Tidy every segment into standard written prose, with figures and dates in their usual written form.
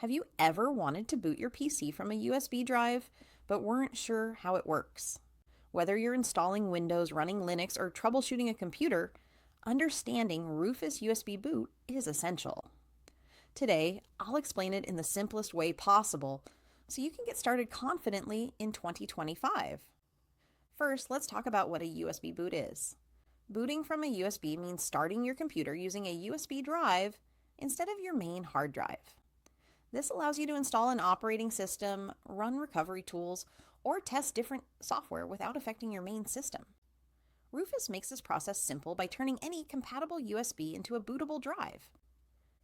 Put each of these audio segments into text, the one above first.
Have you ever wanted to boot your PC from a USB drive, but weren't sure how it works? Whether you're installing Windows, running Linux, or troubleshooting a computer, understanding Rufus USB boot is essential. Today, I'll explain it in the simplest way possible so you can get started confidently in 2025. First, let's talk about what a USB boot is. Booting from a USB means starting your computer using a USB drive instead of your main hard drive. This allows you to install an operating system, run recovery tools, or test different software without affecting your main system. Rufus makes this process simple by turning any compatible USB into a bootable drive.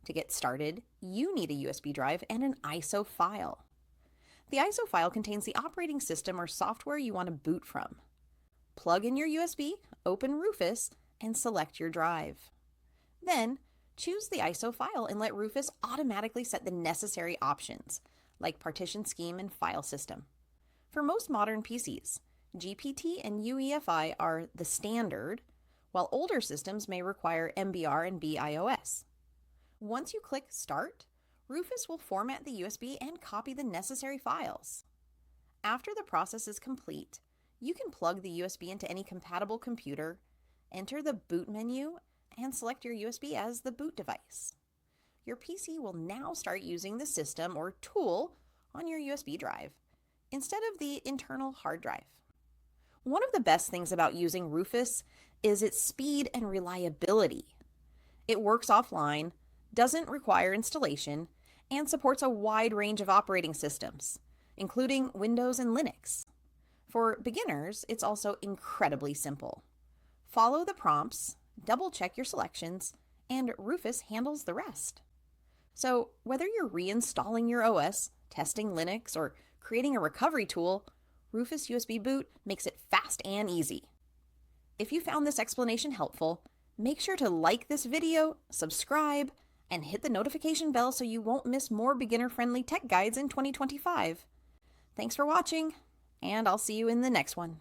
To get started, you need a USB drive and an ISO file. The ISO file contains the operating system or software you want to boot from. Plug in your USB, open Rufus, and select your drive. Then, choose the ISO file and let Rufus automatically set the necessary options, like partition scheme and file system. For most modern PCs, GPT and UEFI are the standard, while older systems may require MBR and BIOS. Once you click Start, Rufus will format the USB and copy the necessary files. After the process is complete, you can plug the USB into any compatible computer, enter the boot menu, and select your USB as the boot device. Your PC will now start using the system or tool on your USB drive instead of the internal hard drive. One of the best things about using Rufus is its speed and reliability. It works offline, doesn't require installation, and supports a wide range of operating systems, including Windows and Linux. For beginners, it's also incredibly simple. Follow the prompts, double-check your selections, and Rufus handles the rest. So whether you're reinstalling your OS, testing Linux, or creating a recovery tool, Rufus USB Boot makes it fast and easy. If you found this explanation helpful, make sure to like this video, subscribe, and hit the notification bell so you won't miss more beginner-friendly tech guides in 2025. Thanks for watching, and I'll see you in the next one.